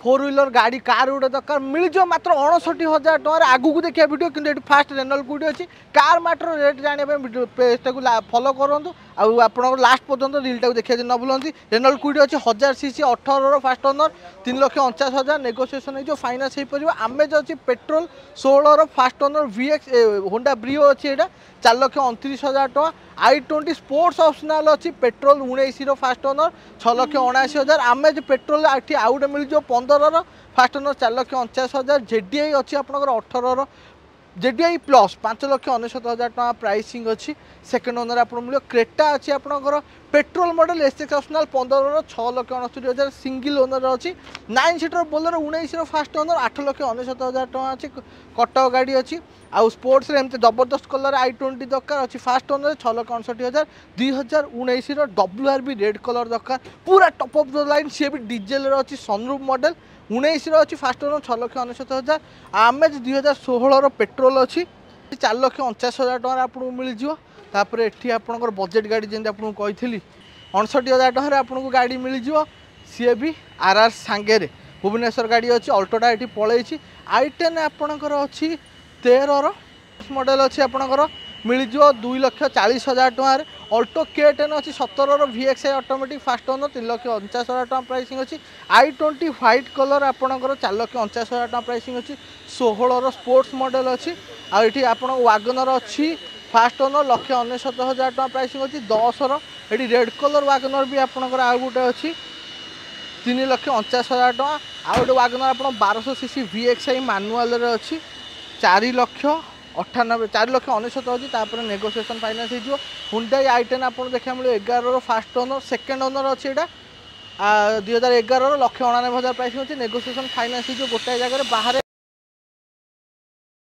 four wheeler गाड़ी car गोटे दरकार मिल जाओ मात्र 59,000 टकर आगू को देखिए वीडियो कि फास्ट रेनल्ट गुडी अच्छी कार माटर रेट जानापी पेज को फॉलो करूँ आप लास्ट पर्यटन रिलटा देखिए न भूलती रेनल्ट गुडी अच्छी 1000 सीसी 18 फास्ट ओनर 3,49,000 नेगोसीएसन हो फाइनान्स हो पार आमेज अच्छी petrol 16 fast owner VX Honda Brio अच्छी यहाँ 4,29,000 टका i20 स्पोर्ट्स ऑप्शनल अच्छी पेट्रोल 19 फास्ट ओनर 6,79,000 आमेज पेट्रोल आउ गोटे मिल जाओ 15 फास्ट ओनर 4,49,000 जेडीआई अच्छी आपंकर 18 जेडीआई प्लस 5,99,000 टका प्राइसिंग अच्छी सेकेंड ओनर आप मिले क्रेटा अच्छी आपंकर petrol model SX optional 15 6,69,000 single owner अच्छी 9 सीटर बोलेरो 19 फास्ट ओनर 8,99,000 टका अच्छी कटक गाड़ी अच्छी आउ स्पोर्ट्स एमती जबरदस्त कलर i20 दरकार अच्छी fast owner 6,61,000 2019 WRB red colour दरकार पूरा टॉप ऑफ द लाइन सी भी डीजेल अच्छी सनरूफ मॉडल 19 अच्छी फास्ट ओनर 6,99,000 आमेज 2016 पेट्रोल अच्छी 4,49,000 टका आपको मिल जापर एटी आपंकर बजेट गाड़ी जमी आपको कही 59,000 टकर आपको गाड़ी मिल सी भी RR सांगे भुवनेश्वर गाड़ी अच्छी अल्टोटा ये पलैची i10 आपंकर अच्छी 13 मॉडल अच्छी आपंकर मिल 2,40,000 टकर अल्टो K10 अच्छी 17 VXI ऑटोमेटिक फास्ट ओनर 3,49,000 टका प्राइसिंग अच्छी i20 व्हाइट कलर आपंकर 4,49,000 टका प्राइसिंग अच्छी 16 स्पोर्ट्स मॉडल अच्छी आठी आप वागनर अच्छी फास्ट ओनर 1,99,000 टका प्राइसिंग अच्छी 10 ये रेड कलर वागनर भी आपंकर आउ गोटे अच्छी 3,49,000 टका आउ गोटे वागनर आप 1200 सीसी VXI मानुआल अच्छी 4,98,000 अच्छी तापर नेगोसीएसन फाइनान्स हो हुंडई i10 आप देखा मिले 11 फास्ट ओनर सेकेंड ओनर अच्छी यहाँ 2011 1,99,000 प्राइसिंग अच्छी नेगोसीएसन फाइनान्स हो गोटाए जगह बाहर